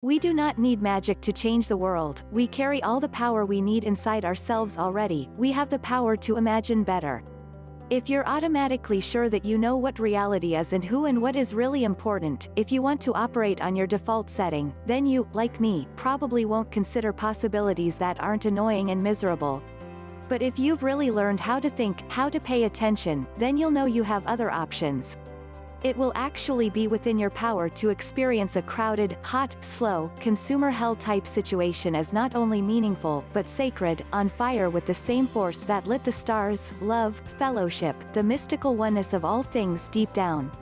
We do not need magic to change the world, we carry all the power we need inside ourselves already, we have the power to imagine better. If you're automatically sure that you know what reality is and who and what is really important, if you want to operate on your default setting, then you, like me, probably won't consider possibilities that aren't annoying and miserable. But if you've really learned how to think, how to pay attention, then you'll know you have other options. It will actually be within your power to experience a crowded, hot, slow, consumer hell type situation as not only meaningful, but sacred, on fire with the same force that lit the stars, love, fellowship, the mystical oneness of all things deep down.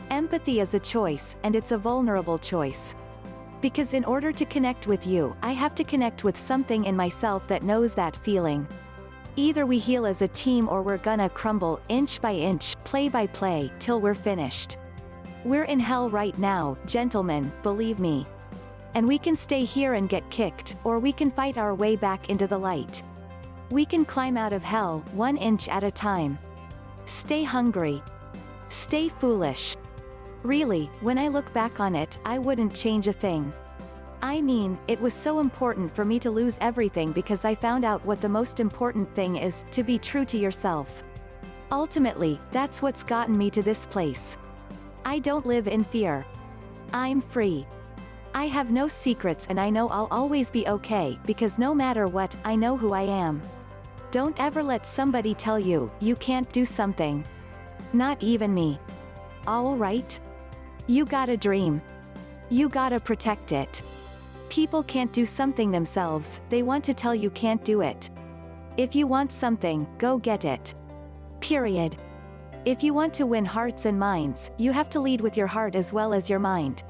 Empathy is a choice, and it's a vulnerable choice. Because in order to connect with you, I have to connect with something in myself that knows that feeling. Either we heal as a team or we're gonna crumble, inch by inch, play by play, till we're finished. We're in hell right now, gentlemen, believe me. And we can stay here and get kicked, or we can fight our way back into the light. We can climb out of hell, 1 inch at a time. Stay hungry. Stay foolish. Really, when I look back on it, I wouldn't change a thing. I mean, it was so important for me to lose everything because I found out what the most important thing is, to be true to yourself. Ultimately, that's what's gotten me to this place. I don't live in fear. I'm free. I have no secrets and I know I'll always be okay, because no matter what, I know who I am. Don't ever let somebody tell you, you can't do something. Not even me. Alright? You gotta dream. You gotta protect it. People can't do something themselves, they want to tell you can't do it. If you want something, go get it. Period. If you want to win hearts and minds, you have to lead with your heart as well as your mind.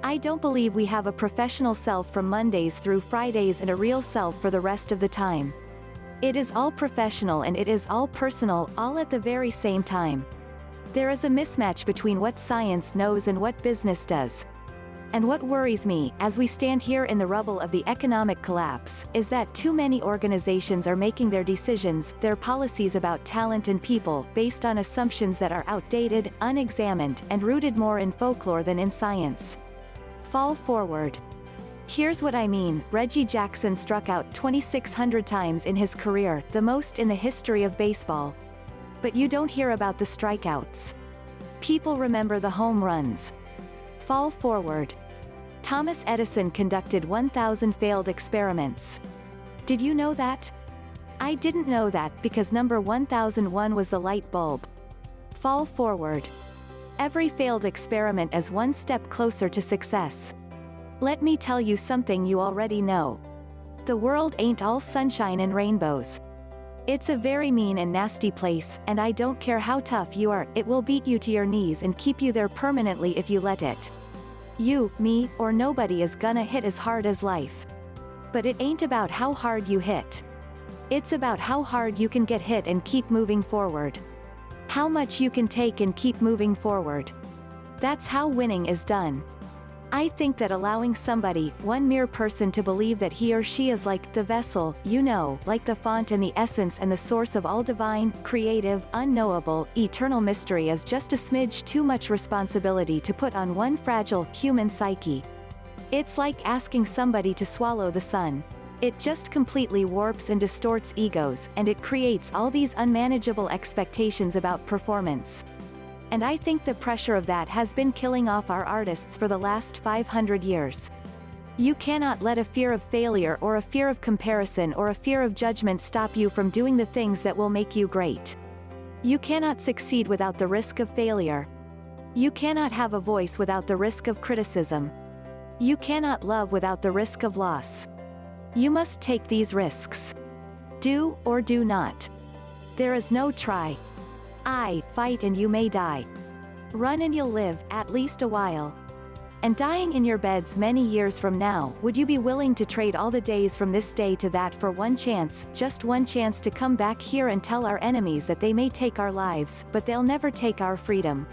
I don't believe we have a professional self from Mondays through Fridays and a real self for the rest of the time. It is all professional and it is all personal, all at the very same time. There is a mismatch between what science knows and what business does. And what worries me, as we stand here in the rubble of the economic collapse, is that too many organizations are making their decisions, their policies about talent and people, based on assumptions that are outdated, unexamined, and rooted more in folklore than in science. Fall forward. Here's what I mean, Reggie Jackson struck out 2,600 times in his career, the most in the history of baseball. But you don't hear about the strikeouts. People remember the home runs. Fall forward. Thomas Edison conducted 1,000 failed experiments. Did you know that? I didn't know that because number 1001 was the light bulb. Fall forward. Every failed experiment is one step closer to success. Let me tell you something you already know. The world ain't all sunshine and rainbows. It's a very mean and nasty place, and I don't care how tough you are, it will beat you to your knees and keep you there permanently if you let it. You, me, or nobody is gonna hit as hard as life. But it ain't about how hard you hit. It's about how hard you can get hit and keep moving forward. How much you can take and keep moving forward. That's how winning is done. I think that allowing somebody, one mere person, to believe that he or she is like the vessel, you know, like the font and the essence and the source of all divine, creative, unknowable, eternal mystery is just a smidge too much responsibility to put on one fragile, human psyche. It's like asking somebody to swallow the sun. It just completely warps and distorts egos, and it creates all these unmanageable expectations about performance. And I think the pressure of that has been killing off our artists for the last 500 years. You cannot let a fear of failure or a fear of comparison or a fear of judgment stop you from doing the things that will make you great. You cannot succeed without the risk of failure. You cannot have a voice without the risk of criticism. You cannot love without the risk of loss. You must take these risks. Do or do not. There is no try. Fight and you may die. Run and you'll live, at least a while. And dying in your beds many years from now, would you be willing to trade all the days from this day to that for one chance, just one chance to come back here and tell our enemies that they may take our lives, but they'll never take our freedom?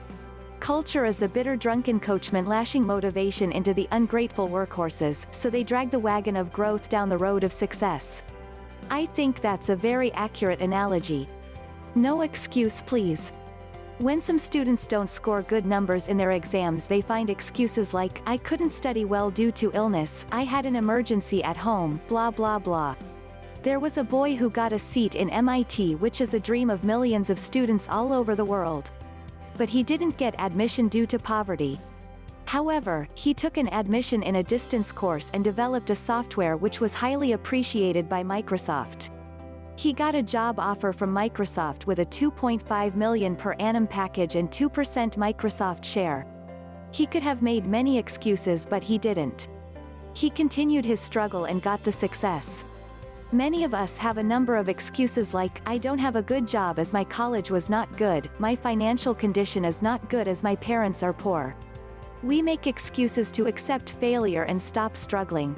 Culture is the bitter drunken coachman lashing motivation into the ungrateful workhorses, so they drag the wagon of growth down the road of success. I think that's a very accurate analogy. No excuse please. When some students don't score good numbers in their exams, they find excuses like, I couldn't study well due to illness, I had an emergency at home, blah blah blah. There was a boy who got a seat in MIT, which is a dream of millions of students all over the world. But he didn't get admission due to poverty. However, he took an admission in a distance course and developed a software which was highly appreciated by Microsoft. He got a job offer from Microsoft with a $2.5 million per annum package and 2% Microsoft share. He could have made many excuses, but he didn't. He continued his struggle and got the success. Many of us have a number of excuses like, I don't have a good job as my college was not good, my financial condition is not good as my parents are poor. We make excuses to accept failure and stop struggling.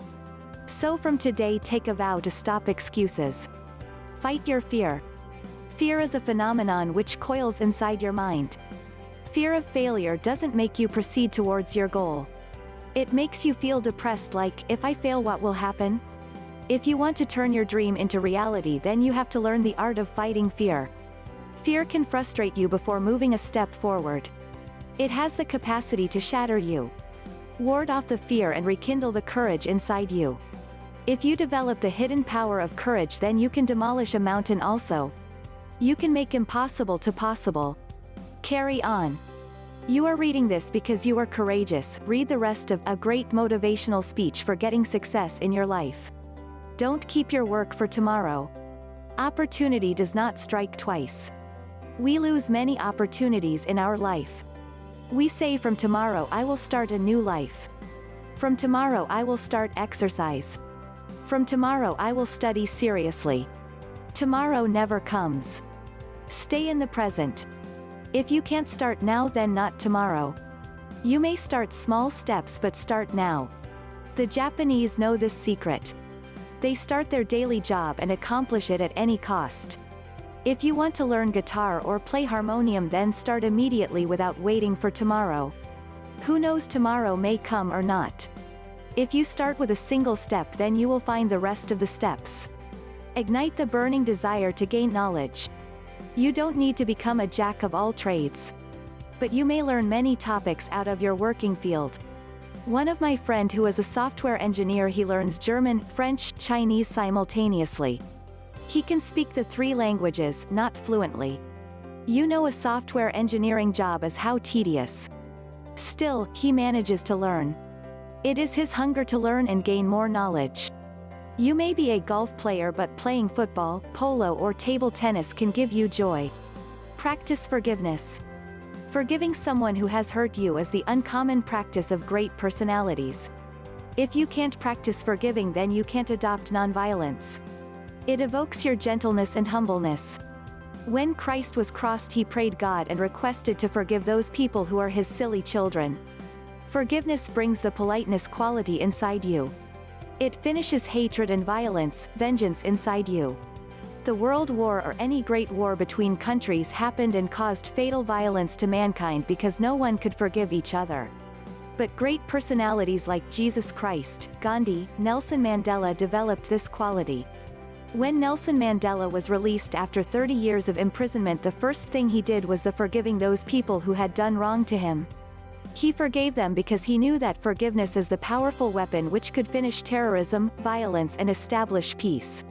So from today, take a vow to stop excuses. Fight your fear. Fear is a phenomenon which coils inside your mind. Fear of failure doesn't make you proceed towards your goal. It makes you feel depressed like, if I fail, what will happen? If you want to turn your dream into reality, then you have to learn the art of fighting fear. Fear can frustrate you before moving a step forward. It has the capacity to shatter you. Ward off the fear and rekindle the courage inside you. If you develop the hidden power of courage, then you can demolish a mountain also. You can make impossible to possible. Carry on. You are reading this because you are courageous. Read the rest of A Great Motivational Speech for Getting Success in Your Life. Don't keep your work for tomorrow. Opportunity does not strike twice. We lose many opportunities in our life. We say, from tomorrow I will start a new life. From tomorrow I will start exercise. From tomorrow I will study seriously. Tomorrow never comes. Stay in the present. If you can't start now, then not tomorrow. You may start small steps, but start now. The Japanese know this secret. They start their daily job and accomplish it at any cost. If you want to learn guitar or play harmonium, then start immediately without waiting for tomorrow. Who knows, tomorrow may come or not. If you start with a single step, then you will find the rest of the steps. Ignite the burning desire to gain knowledge. You don't need to become a jack of all trades. But you may learn many topics out of your working field. One of my friend who is a software engineer, he learns German, French, Chinese simultaneously. He can speak the 3 languages, not fluently. You know, a software engineering job is how tedious. Still, he manages to learn. It is his hunger to learn and gain more knowledge. You may be a golf player, but playing football, polo or table tennis can give you joy. Practice forgiveness. Forgiving someone who has hurt you is the uncommon practice of great personalities. If you can't practice forgiving, then you can't adopt nonviolence. It evokes your gentleness and humbleness. When Christ was crossed, he prayed God and requested to forgive those people who are his silly children. Forgiveness brings the politeness quality inside you. It finishes hatred and violence, vengeance inside you. The World War or any great war between countries happened and caused fatal violence to mankind because no one could forgive each other. But great personalities like Jesus Christ, Gandhi, Nelson Mandela developed this quality. When Nelson Mandela was released after 30 years of imprisonment, the first thing he did was the forgiving those people who had done wrong to him. He forgave them because he knew that forgiveness is the powerful weapon which could finish terrorism, violence, and establish peace.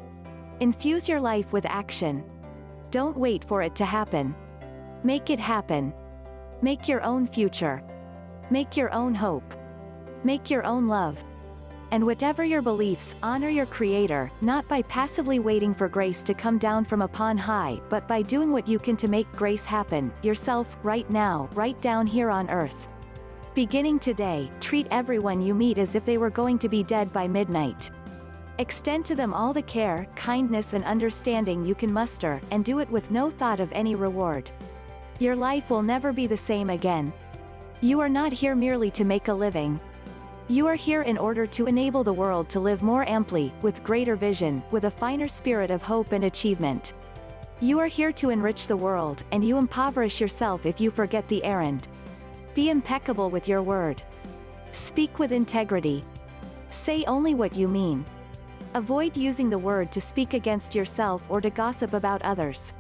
Infuse your life with action. Don't wait for it to happen. Make it happen. Make your own future. Make your own hope. Make your own love. And whatever your beliefs, honor your Creator, not by passively waiting for grace to come down from upon high, but by doing what you can to make grace happen, yourself, right now, right down here on earth. Beginning today, treat everyone you meet as if they were going to be dead by midnight. Extend to them all the care, kindness and understanding you can muster, and do it with no thought of any reward. Your life will never be the same again. You are not here merely to make a living. You are here in order to enable the world to live more amply, with greater vision, with a finer spirit of hope and achievement. You are here to enrich the world, and you impoverish yourself if you forget the errand. Be impeccable with your word. Speak with integrity. Say only what you mean. Avoid using the word to speak against yourself or to gossip about others.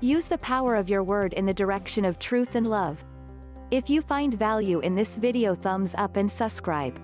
Use the power of your word in the direction of truth and love. If you find value in this video, thumbs up and subscribe.